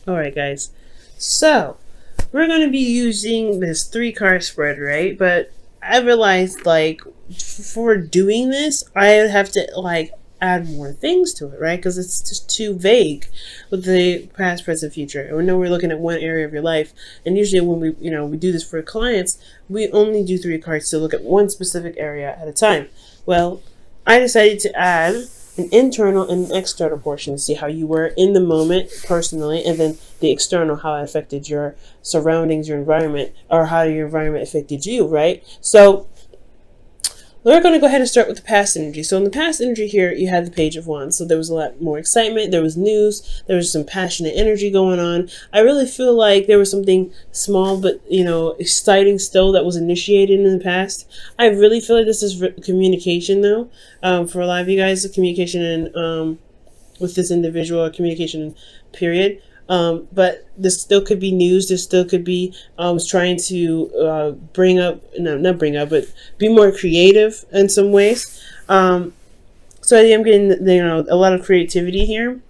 Alright guys, so we're going to be using this 3 card spread, right? But I realized like for doing this I have to like add more things to it, right? Because it's just too vague with the past, present, future. And we know we're looking at one area of your life, and usually when we do this for clients, we only do 3 cards to look at one specific area at a time. Well, I decided to add an internal and an external portion to see how you were in the moment personally, and then the external, how it affected your surroundings, your environment, or how your environment affected you, right? So we're going to go ahead and start with the past energy. So in the past energy here, you had the Page of Wands. So there was a lot more excitement. There was news. There was some passionate energy going on. I really feel like there was something small but, exciting still that was initiated in the past. I really feel like this is communication, though. For a lot of you guys, the communication and with this individual, or communication period. But this still could be news. This still could be trying to not bring up, but be more creative in some ways. So I am getting a lot of creativity here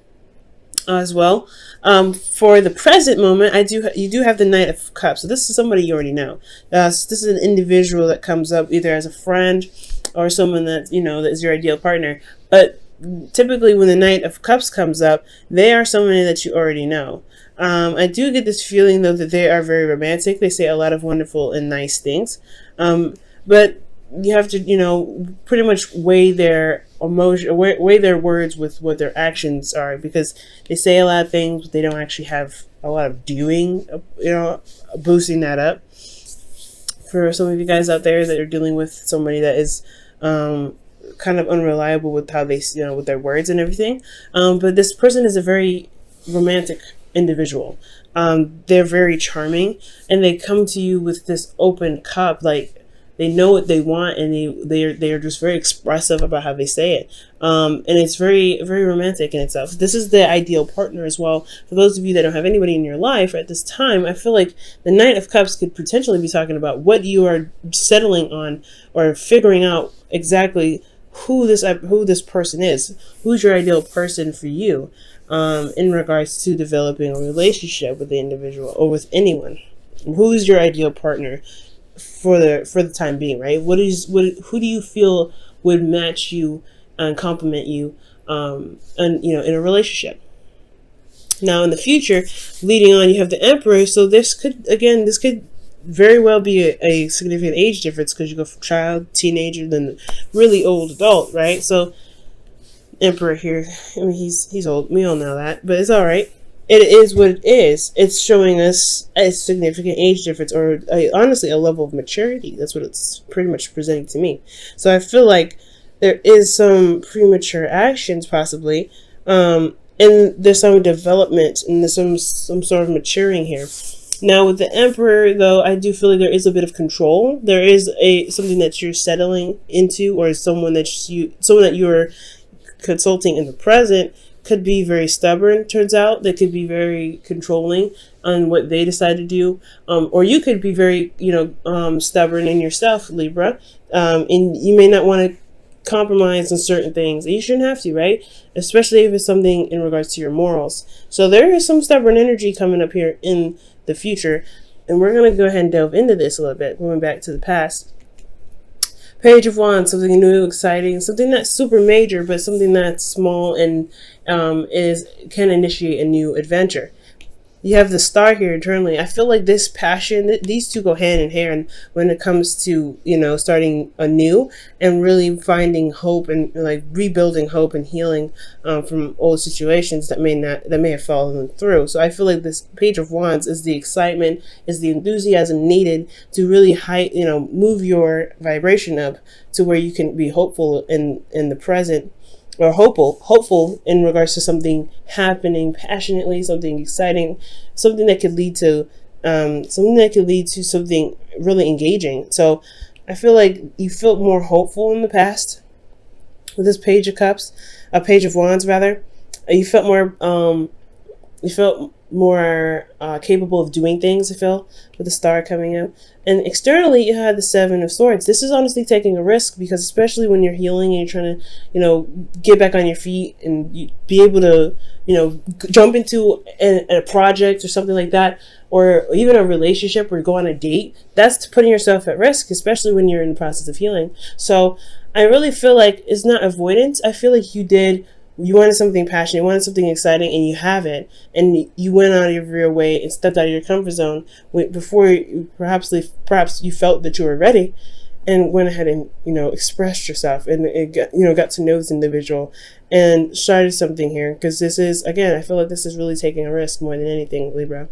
as well. For the present moment, you do have the Knight of Cups. So this is somebody you already know. So this is an individual that comes up either as a friend or someone that that is your ideal partner. But typically when the Knight of Cups comes up, they are somebody that you already know. I do get this feeling though that they are very romantic. They say a lot of wonderful and nice things, but you have to pretty much weigh their emotion, weigh their words with what their actions are, because they say a lot of things but they don't actually have a lot of doing, boosting that up. For some of you guys out there that are dealing with somebody that is kind of unreliable with how they, with their words and everything. But this person is a very romantic individual. They're very charming, and they come to you with this open cup. Like, they know what they want, and they are just very expressive about how they say it. And it's very, very romantic in itself. This is the ideal partner as well. For those of you that don't have anybody in your life at this time, I feel like the Knight of Cups could potentially be talking about what you are settling on, or figuring out exactly who this person is, who's your ideal person for you, in regards to developing a relationship with the individual or with anyone. Who's your ideal partner for the time being, right? Who do you feel would match you and complement you, and in a relationship? Now in the future, leading on, you have the Emperor. So this could very well be a significant age difference, because you go from child, teenager, then really old adult, right? So Emperor here, I mean, he's old. We all know that, but it's all right. It is what it is. It's showing us a significant age difference, or honestly a level of maturity. That's what it's pretty much presenting to me. So I feel like there is some premature actions possibly, and there's some development, and there's some sort of maturing here. Now with the Emperor, though, I do feel like there is a bit of control. There is something that you're settling into, or someone that you're consulting in the present could be very stubborn. Turns out they could be very controlling on what they decide to do, or you could be very stubborn in yourself, Libra, and you may not want to compromise on certain things. You shouldn't have to, right? Especially if it's something in regards to your morals. So there is some stubborn energy coming up here in the future, and we're going to go ahead and delve into this a little bit, going back to the past. Page of Wands, something new, exciting, something not super major, but something that's small and can initiate a new adventure. You have the Star here internally. I feel like this passion, these two go hand in hand when it comes to, starting anew and really finding hope, and like rebuilding hope and healing from old situations that may have fallen through. So I feel like this Page of Wands is the excitement, is the enthusiasm needed to really move your vibration up to where you can be hopeful in the present, or hopeful in regards to something happening passionately, something exciting, something that could lead to something really engaging. So I feel like you felt more hopeful in the past with this Page of Cups, a Page of Wands rather. You felt more you felt more capable of doing things, I feel, with the star coming out. And externally, you had the Seven of Swords. This is honestly taking a risk, because especially when you're healing and you're trying to, get back on your feet and be able to, jump into a project or something like that, or even a relationship or go on a date, that's putting yourself at risk, especially when you're in the process of healing. So I really feel like it's not avoidance. I feel like you wanted something passionate, you wanted something exciting, and you have it, and you went out of your way and stepped out of your comfort zone before perhaps you felt that you were ready, and went ahead and expressed yourself, and got to know this individual and started something here. Because this is, again, I feel like this is really taking a risk more than anything, Libra.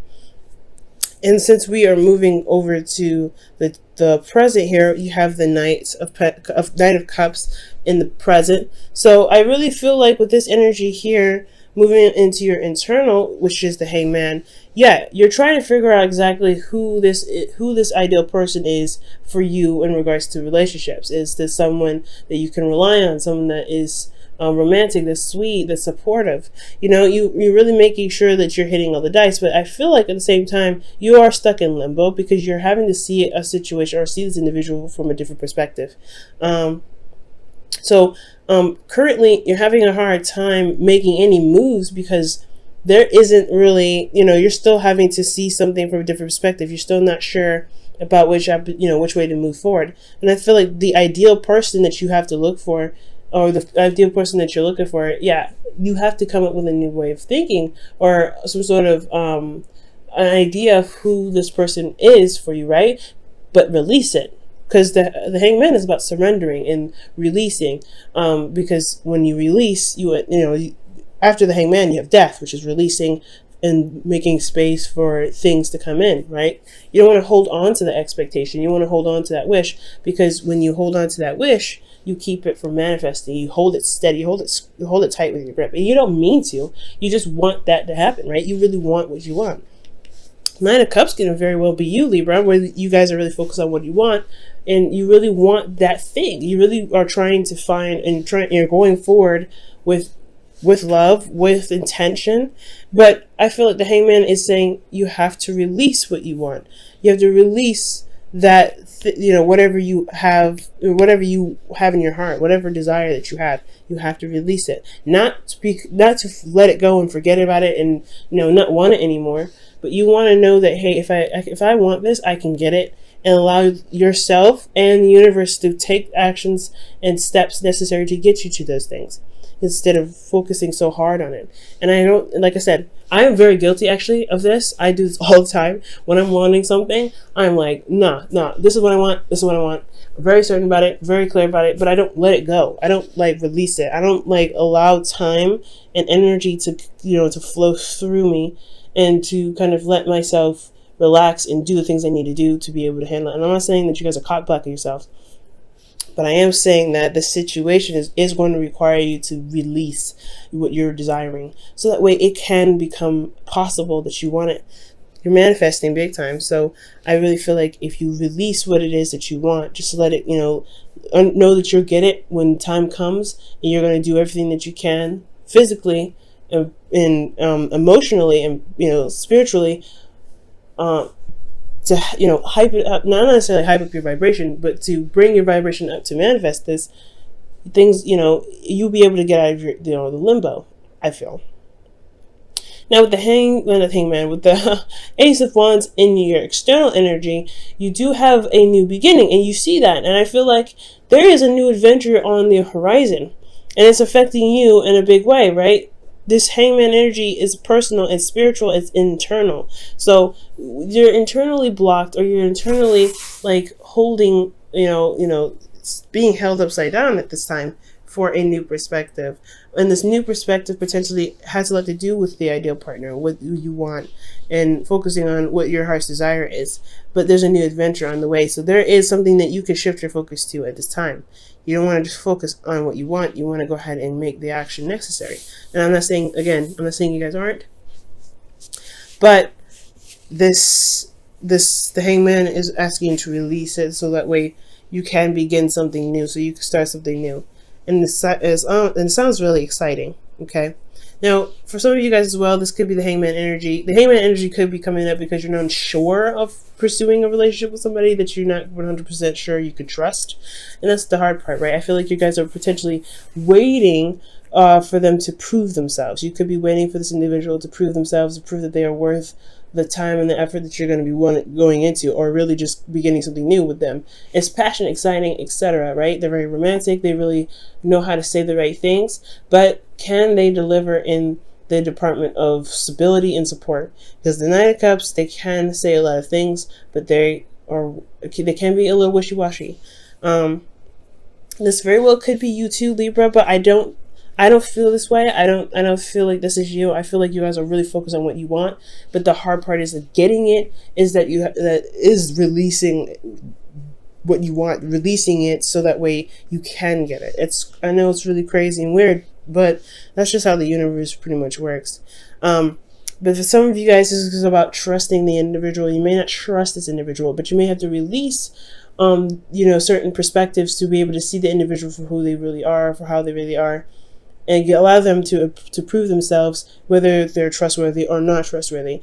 And since we are moving over to the present here, you have the Knight of Cups in the present. So I really feel like with this energy here, moving into your internal, which is the Hangman, yeah, you're trying to figure out exactly who this ideal person is for you in regards to relationships. Is this someone that you can rely on, someone that is romantic, that's sweet, that's supportive? You're really making sure that you're hitting all the dice. But I feel like at the same time, you are stuck in limbo, because you're having to see a situation or see this individual from a different perspective. So currently you're having a hard time making any moves, because there isn't really, you're still having to see something from a different perspective. You're still not sure about which way to move forward. And I feel like the ideal person that you have to look for, or the ideal person that you're looking for, yeah, you have to come up with a new way of thinking, or some sort of an idea of who this person is for you, right? But release it. Because the Hangman is about surrendering and releasing. Because when you release, after the Hangman, you have death, which is releasing and making space for things to come in, right? You don't want to hold on to the expectation. You want to hold on to that wish, because when you hold on to that wish, you keep it from manifesting. You hold it steady. You hold it tight with your grip. And you don't mean to. You just want that to happen, right? You really want what you want. Nine of Cups can very well be you, Libra, where you guys are really focused on what you want, and you really want that thing. You really are trying to find you're going forward with love, with intention. But I feel like the Hangman is saying you have to release what you want. You have to release that, whatever you have in your heart, whatever desire that you have to release it. Not to let it go and forget about it and not want it anymore. But you want to know that, hey, if I want this, I can get it, and allow yourself and the universe to take actions and steps necessary to get you to those things, instead of focusing so hard on it. And I don't, like I said, I am very guilty actually of this. I do this all the time. When I'm wanting something, I'm like, nah, this is what I want. This is what I want. I'm very certain about it, very clear about it, but I don't let it go. I don't release it. I don't allow time and energy to, to flow through me, and to kind of let myself relax and do the things I need to do to be able to handle it. And I'm not saying that you guys are cock blocking yourself, but I am saying that the situation is going to require you to release what you're desiring, so that way it can become possible that you want it. You're manifesting big time. So I really feel like if you release what it is that you want, just let it, know that you'll get it when time comes, and you're going to do everything that you can physically and emotionally and spiritually to hype it up, not necessarily hype up your vibration, but to bring your vibration up to manifest this things. You'll be able to get out of your the limbo, I feel. Now with the Hangman, with the Ace of Wands in your external energy, you do have a new beginning, and you see that, and I feel like there is a new adventure on the horizon, and it's affecting you in a big way, right? This Hangman energy is personal, it's spiritual, it's internal. So you're internally blocked, or you're internally holding, being held upside down at this time for a new perspective. And this new perspective potentially has a lot to do with the ideal partner, what you want, and focusing on what your heart's desire is. But there's a new adventure on the way. So there is something that you can shift your focus to at this time. You don't want to just focus on what you want. You want to go ahead and make the action necessary. And I'm not saying you guys aren't. But the Hangman is asking you to release it, so that way you can begin something new, so you can start something new. And it sounds really exciting, okay? Now, for some of you guys as well, this could be the hangman energy. The hangman energy could be coming up because you're not sure of pursuing a relationship with somebody that you're not 100% sure you could trust. And that's the hard part, right? I feel like you guys are potentially waiting for them to prove themselves. You could be waiting for this individual to prove themselves, to prove that they are worth the time and the effort that you're going to be going into, or really just beginning something new with them. It's passionate, exciting, etc., right? They're very romantic. They really know how to say the right things, but can they deliver in the department of stability and support? Because the Knight of Cups, they can say a lot of things, but they can be a little wishy-washy. This very well could be you too, Libra, but I don't feel this way. I don't feel like this is you. I feel like you guys are really focused on what you want, but the hard part is that getting it is that that is releasing what you want, releasing it so that way you can get it. I know it's really crazy and weird, but that's just how the universe pretty much works. But for some of you guys, this is about trusting the individual. You may not trust this individual, but you may have to release certain perspectives to be able to see the individual for who they really are, for how they really are, and allow them to prove themselves, whether they're trustworthy or not trustworthy.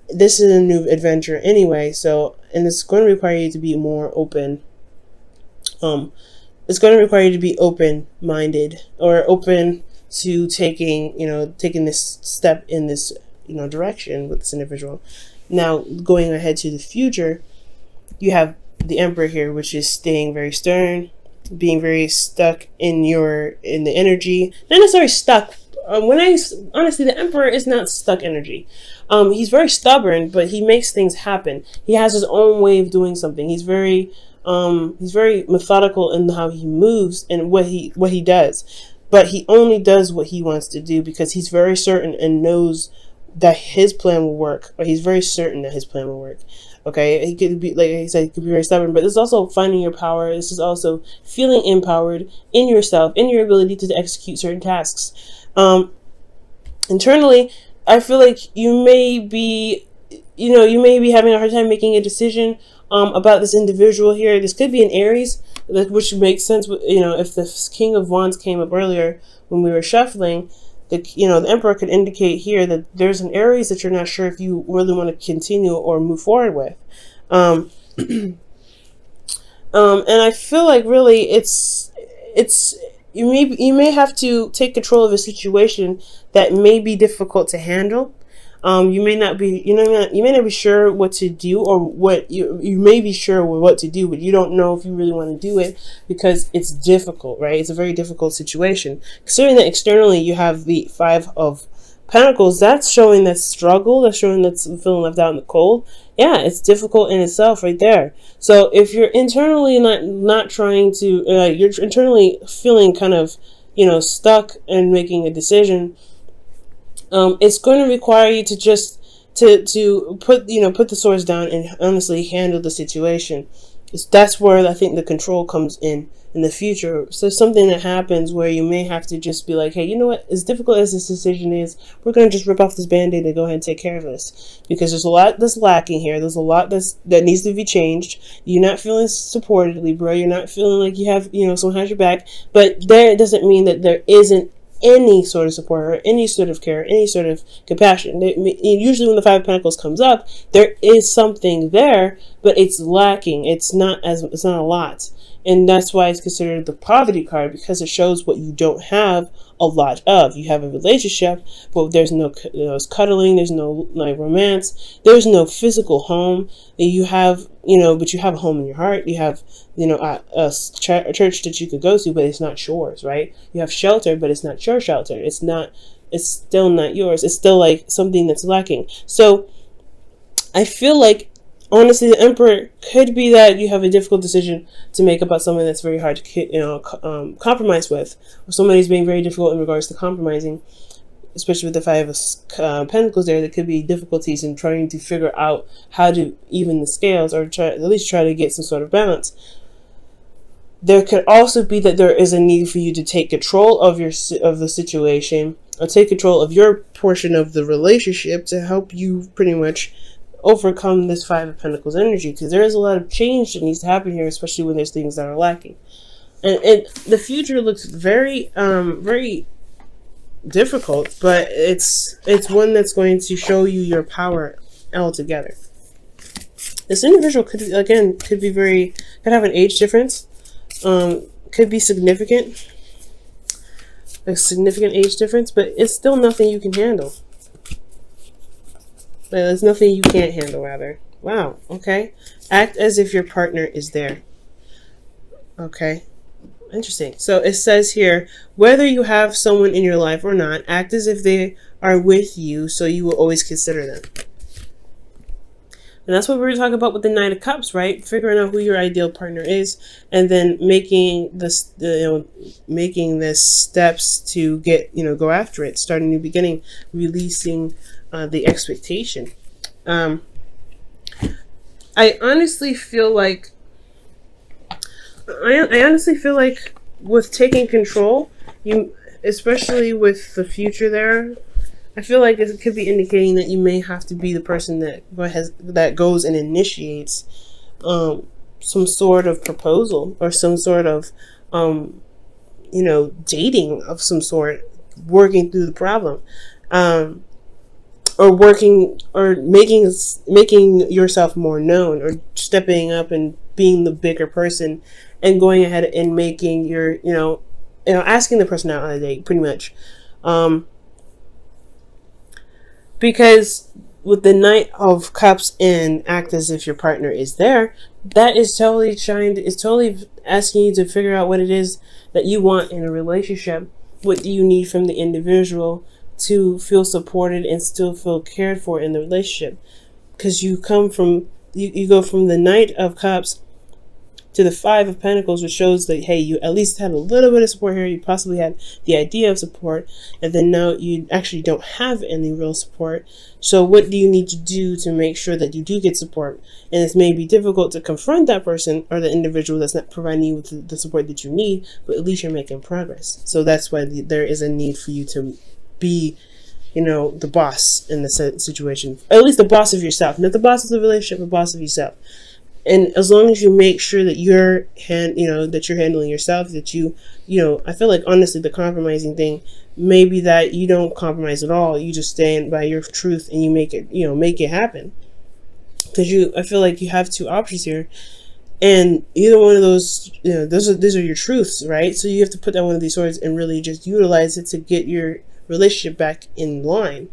This is a new adventure anyway, and it's going to require you to be more open. It's going to require you to be open-minded, or open to taking this step in this direction with this individual. Now, going ahead to the future, you have the Emperor here, which is staying very stern, being very stuck in the energy. Not necessarily stuck. Honestly, the Emperor is not stuck energy. He's very stubborn, but he makes things happen. He has his own way of doing something. He's very methodical in how he moves and what he does. But he only does what he wants to do because he's very certain and knows that his plan will work. Or he's very certain that his plan will work. Okay, he could be, like I said, he could be very stubborn, but this is also finding your power. This is also feeling empowered in yourself, in your ability to execute certain tasks. Internally, I feel like you may be having a hard time making a decision about this individual here. This could be an Aries, which makes sense. If the King of Wands came up earlier when we were shuffling, the Emperor could indicate here that there's an Aries that you're not sure if you really want to continue or move forward with. And I feel like really you may have to take control of a situation that may be difficult to handle. You may not be sure what to do, or what you may be sure what to do, but you don't know if you really want to do it because it's difficult, right? It's a very difficult situation. Considering that externally you have the Five of Pentacles, that's showing that struggle, that's showing that's feeling left out in the cold. Yeah, it's difficult in itself right there. So if you're internally not trying to, you're internally feeling kind of, stuck and making a decision, it's going to require you to just to put the swords down and honestly handle the situation. That's where I think the control comes in the future. So something that happens where you may have to just be like, hey, you know what? As difficult as this decision is, we're going to just rip off this band-aid and go ahead and take care of this, because there's a lot that's lacking here. There's a lot that needs to be changed. You're not feeling supported, Libra. You're not feeling like you have someone has your back. But there doesn't mean that there isn't any sort of support or any sort of care, any sort of compassion. Usually when the Five of Pentacles comes up, there is something there, but it's lacking. It's not a lot. And that's why it's considered the poverty card, because it shows what you don't have a lot of. You have a relationship, but there's no cuddling, there's no romance, there's no physical home. You have, but you have a home in your heart. You have, a church that you could go to, but it's not yours, right? You have shelter, but it's not your shelter. It's still not yours. It's still like something that's lacking. So I feel like, honestly, the Emperor could be that you have a difficult decision to make about something that's very hard to compromise with, or somebody's being very difficult in regards to compromising, especially with the Five of Pentacles there. There could be difficulties in trying to figure out how to even the scales, or at least try to get some sort of balance. There could also be that there is a need for you to take control of the situation, or take control of your portion of the relationship to help you pretty much overcome this Five of Pentacles energy, because there is a lot of change that needs to happen here, especially when there's things that are lacking. And the future looks very difficult, but it's one that's going to show you your power altogether. This individual could have an age difference, could be significant, a significant age difference, but it's still nothing you can handle. There's nothing you can't handle, rather. Wow, okay. Act as if your partner is there. Okay, interesting. So it says here, whether you have someone in your life or not, act as if they are with you, so you will always consider them. And that's what we were talking about with the Knight of Cups, right? Figuring out who your ideal partner is, and then making this steps to go after it, start a new beginning, releasing the expectation. I honestly feel like with taking control, especially with the future there, I feel like it could be indicating that you may have to be the person that goes and initiates some sort of proposal, or some sort of dating of some sort, working through the problem, or making yourself more known, or stepping up and being the bigger person, and going ahead and making your asking the person out on a date, pretty much. Because with the Knight of Cups and act as if your partner is there, that is totally asking you to figure out what it is that you want in a relationship. What do you need from the individual to feel supported and still feel cared for in the relationship? Because you go from the Knight of Cups to the Five of Pentacles, which shows that, hey, you at least had a little bit of support here. You possibly had the idea of support, and then now you actually don't have any real support. So what do you need to do to make sure that you do get support? And it may be difficult to confront that person or the individual that's not providing you with the support that you need, but at least you're making progress. So that's why there is a need for you to be the boss in the situation. At least the boss of yourself. Not the boss of the relationship, the boss of yourself. And as long as you make sure that you're handling yourself, that I feel like, honestly, the compromising thing may be that you don't compromise at all. You just stand by your truth and you make it happen. Because I feel like you have two options here, and either one of those, these are your truths, right? So you have to put down one of these swords and really just utilize it to get your relationship back in line.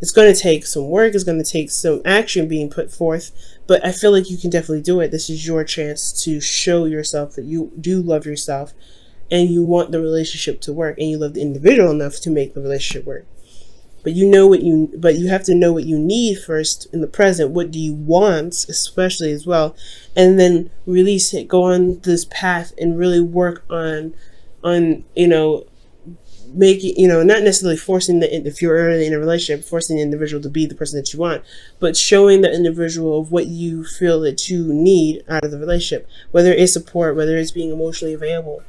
It's going to take some work. It's going to take some action being put forth, but I feel like you can definitely do it. This is your chance to show yourself that you do love yourself, and you want the relationship to work, and you love the individual enough to make the relationship work. But you have to know what you need first in the present. What do you want, especially, as well, and then release it. Go on this path and really work on making, not necessarily forcing if you're already in a relationship, forcing the individual to be the person that you want, but showing the individual of what you feel that you need out of the relationship, whether it's support, whether it's being emotionally available,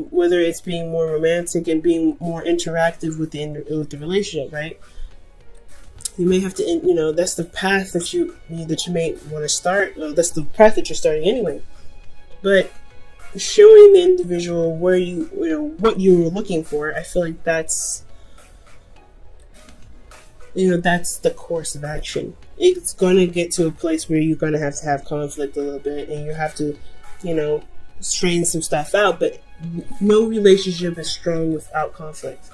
whether it's being more romantic and being more interactive with the relationship, right? You may have to, that's the path that you may want to start. Well, that's the path that you're starting anyway, but showing the individual where what you were looking for, I feel like that's the course of action. It's going to get to a place where you're going to have conflict a little bit, and you have to straighten some stuff out, but no relationship is strong without conflict.